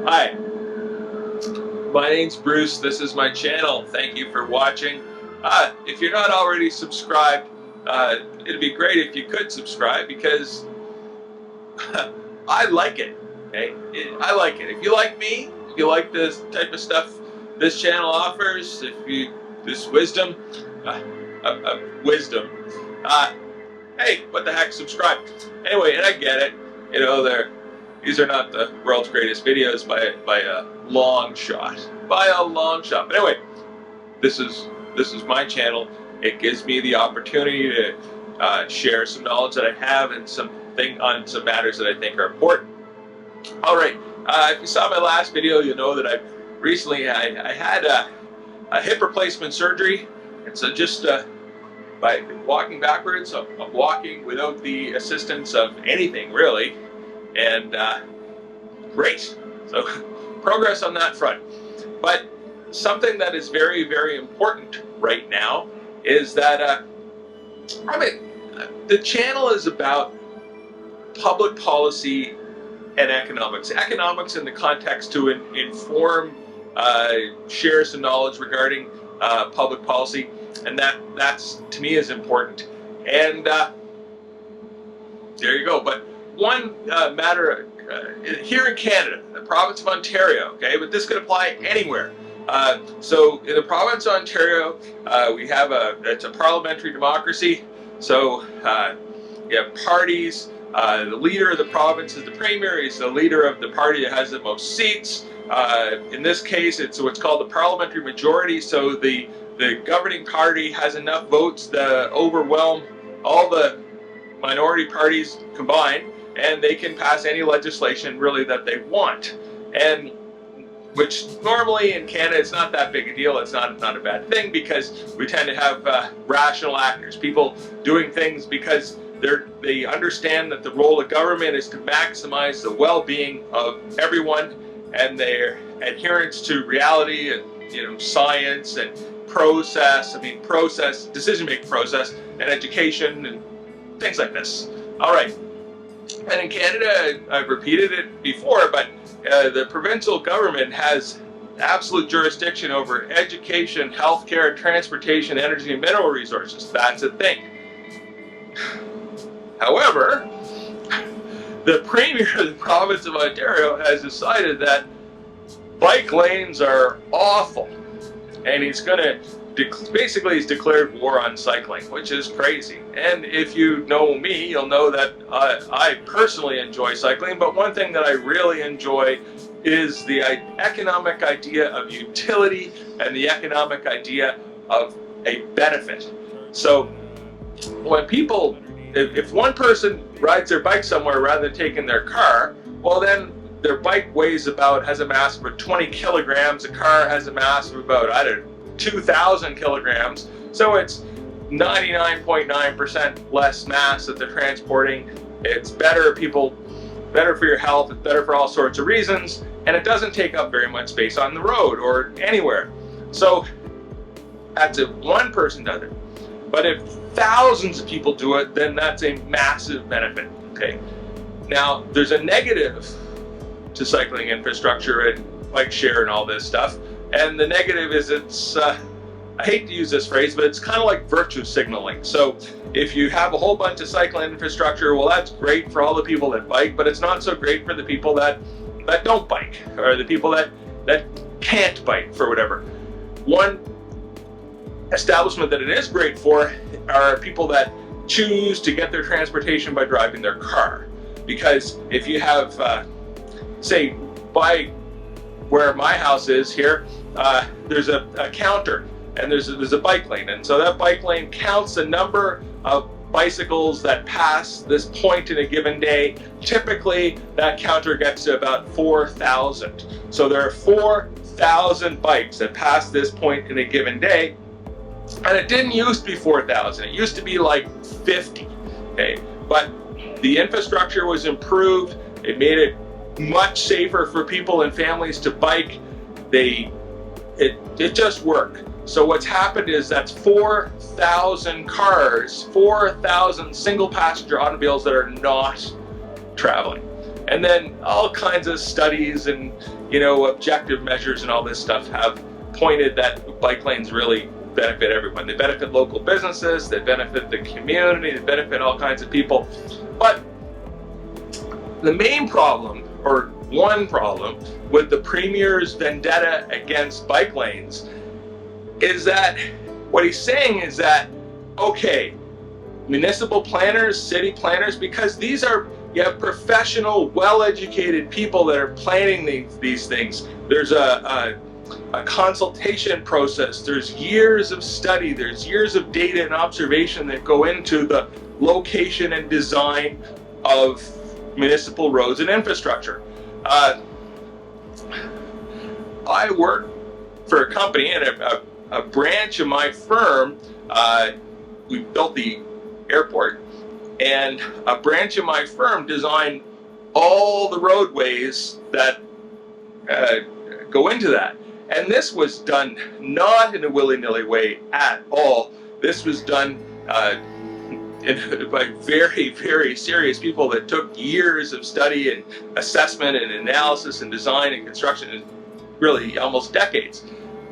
Hi, my name's Bruce. This is my channel. Thank you for watching. If you're not already subscribed, it'd be great if you could subscribe because I like it. Okay, I like it. If you like me, if you like this type of stuff this channel offers, this wisdom, wisdom. Hey, what the heck? Subscribe. Anyway, and I get it. You know, these are not the world's greatest videos by a long shot. By a long shot. But anyway, this is my channel. It gives me the opportunity to share some knowledge that I have and on some matters that I think are important. All right. If you saw my last video, you'll know that I had a hip replacement surgery, and so just by walking backwards, I'm walking without the assistance of anything really, and great. So progress on that front. But something that is very, very important right now is that the channel is about public policy and economics. Economics in the context to inform, share some knowledge regarding public policy, and that's to me is important. And there you go. But one matter here in Canada, the province of Ontario, okay, but this could apply anywhere. So in the province of Ontario, we have it's a parliamentary democracy. So you have parties. The leader of the province is the premier. He's the leader of the party that has the most seats. In this case, it's what's called the parliamentary majority. So the governing party has enough votes to overwhelm all the minority parties combined, and they can pass any legislation really that they want. And which normally in Canada it's not that big a deal. It's not a bad thing because we tend to have rational actors, people doing things because they understand that the role of government is to maximize the well-being of everyone and their adherence to reality and science and decision-making process and education and things like this. All right. And in Canada, I've repeated it before, but the provincial government has absolute jurisdiction over education, healthcare, transportation, energy, and mineral resources. That's a thing. However, the premier of the province of Ontario has decided that bike lanes are awful, and he's declared war on cycling, which is crazy. And if you know me, you'll know that I personally enjoy cycling, but one thing that I really enjoy is the economic idea of utility and the economic idea of a benefit. So when if one person rides their bike somewhere rather than taking their car, well then their bike has a mass of about 20 kilograms, the car has a mass of about, 2,000 kilograms, so it's 99.9% less mass that they're transporting. It's better for your health, it's better for all sorts of reasons, and it doesn't take up very much space on the road or anywhere. So that's if one person does it. But if thousands of people do it, then that's a massive benefit. Okay. Now, there's a negative to cycling infrastructure and bike share and all this stuff. And the negative is I hate to use this phrase, but it's kind of like virtue signaling. So if you have a whole bunch of cycling infrastructure, well, that's great for all the people that bike, but it's not so great for the people that don't bike, or the people that can't bike for whatever. One establishment that it is great for are people that choose to get their transportation by driving their car. Because if you have, say, by where my house is here, there's a counter and there's a bike lane, and so that bike lane counts the number of bicycles that pass this point in a given day. Typically that counter gets to about 4,000. So there are 4,000 bikes that pass this point in a given day, and it didn't used to be 4,000. It used to be like 50. Okay, but the infrastructure was improved. It made it much safer for people and families to bike. It just worked. So what's happened is that's 4,000 cars, 4,000 single passenger automobiles that are not traveling. And then all kinds of studies and, you know, objective measures and all this stuff have pointed that bike lanes really benefit everyone. They benefit local businesses, they benefit the community, they benefit all kinds of people. But the main problem, or one problem, with the Premier's vendetta against bike lanes is that what he's saying is that, okay, municipal planners, city planners, because these are, you have professional, well-educated people that are planning these things. There's a consultation process, there's years of study, there's years of data and observation that go into the location and design of municipal roads and infrastructure. I work for a company, and a branch of my firm, we built the airport, and a branch of my firm designed all the roadways that go into that. And this was done not in a willy-nilly way at all. This was done by very, very serious people that took years of study and assessment and analysis and design and construction, and really almost decades.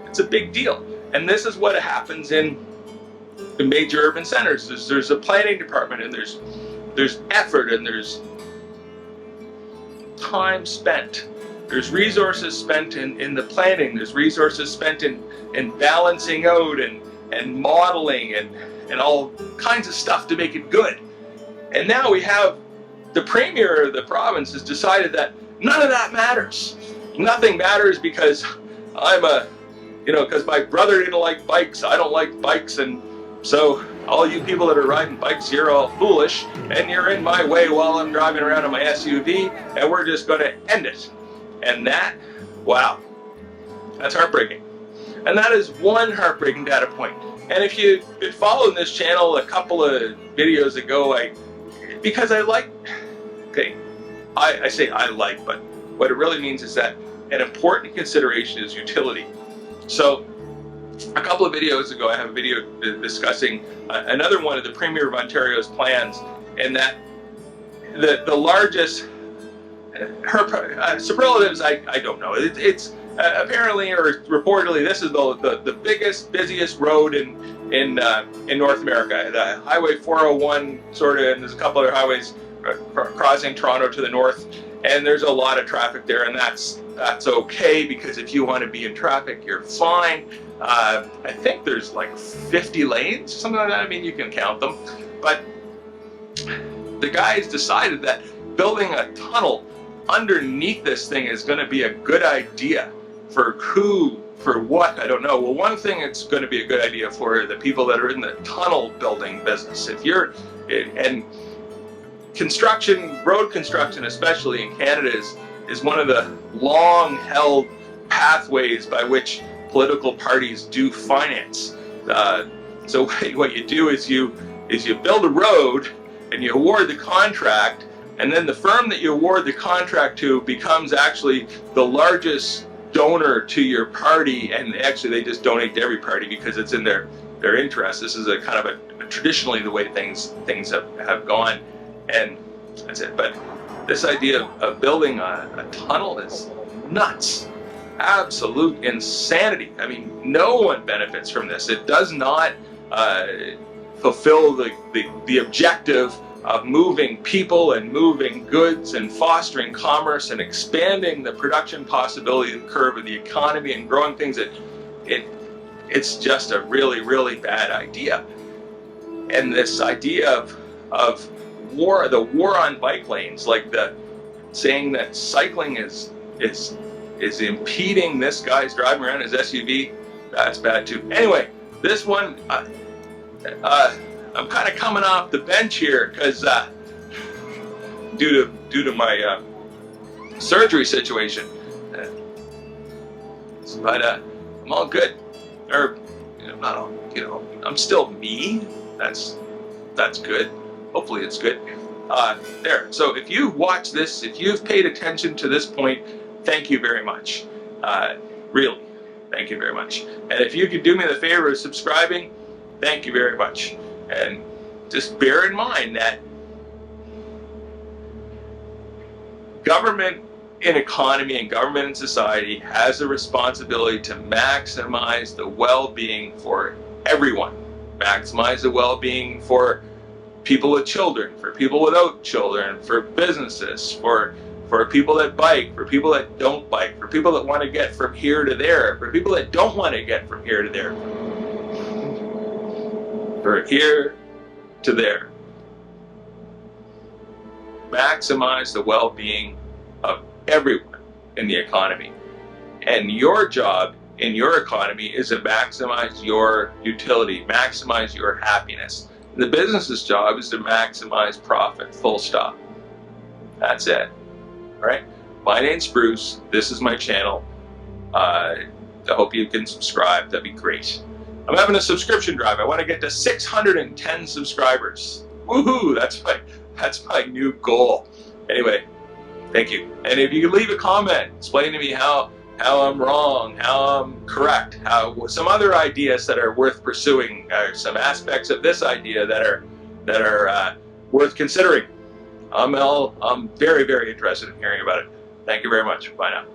It's a big deal. And this is what happens in the major urban centers. There's a planning department, and there's effort, and there's time spent. There's resources spent in the planning. There's resources spent in balancing out and modeling and all kinds of stuff to make it good. And now we have the Premier of the province has decided that none of that matters. Nothing matters because because my brother didn't like bikes, I don't like bikes, and so all you people that are riding bikes, you're all foolish, and you're in my way while I'm driving around in my SUV, and we're just going to end it. And that, wow, that's heartbreaking. And that is one heartbreaking data point. And if you've been following this channel a couple of videos ago, because I like, okay, I say I like, but what it really means is that an important consideration is utility. So a couple of videos ago, I have a video discussing another one of the Premier of Ontario's plans, and that the largest, her superlatives, I don't know. It's apparently or reportedly this is the biggest, busiest road in North America. The Highway 401 sort of, and there's a couple other highways crossing Toronto to the north, and there's a lot of traffic there, and that's okay, because if you want to be in traffic, you're fine. I think there's like 50 lanes, something like that. I mean, you can count them, but the guys decided that building a tunnel underneath this thing is going to be a good idea. For who, for what, I don't know. Well, one thing it's going to be a good idea for the people that are in the tunnel building business. If you're, and construction, road construction especially in Canada is one of the long-held pathways by which political parties do finance. So what you do is you build a road and you award the contract, and then the firm that you award the contract to becomes actually the largest donor to your party, and actually they just donate to every party because it's in their interest. This is a kind of a traditionally the way things have gone, and that's it. But this idea of building a tunnel is nuts. Absolute insanity. I mean, no one benefits from this. It does not fulfill the objective of moving people and moving goods and fostering commerce and expanding the production possibility and curve of the economy and growing things. It's just a really, really bad idea. And this idea of war, the war on bike lanes, like the saying that cycling is impeding this guy's driving around his SUV, that's bad too. Anyway, this one, I'm kind of coming off the bench here because due to my surgery situation, but I'm all good. Or not all. I'm still me. That's good. Hopefully it's good. There. So if you watch this, if you've paid attention to this point, thank you very much. Really, thank you very much. And if you could do me the favor of subscribing, thank you very much. And just bear in mind that Government in economy and government in society has a responsibility to maximize the well-being for everyone. Maximize the well-being for people with children, for people without children, for businesses, for people that bike, for people that don't bike, for people that want to get from here to there, for people that don't want to get from here to there, for here to there. Maximize the well-being of everyone in the economy. And your job in your economy is to maximize your utility, maximize your happiness. The business's job is to maximize profit, full stop. That's it. All right? My name's Bruce. This is my channel. I hope you can subscribe. That'd be great. I'm having a subscription drive. I want to get to 610 subscribers. Woohoo! That's my new goal. Anyway, thank you. And if you could leave a comment, explain to me how I'm wrong, how I'm correct, how some other ideas that are worth pursuing, or some aspects of this idea that are worth considering. I'm very, very interested in hearing about it. Thank you very much. Bye now.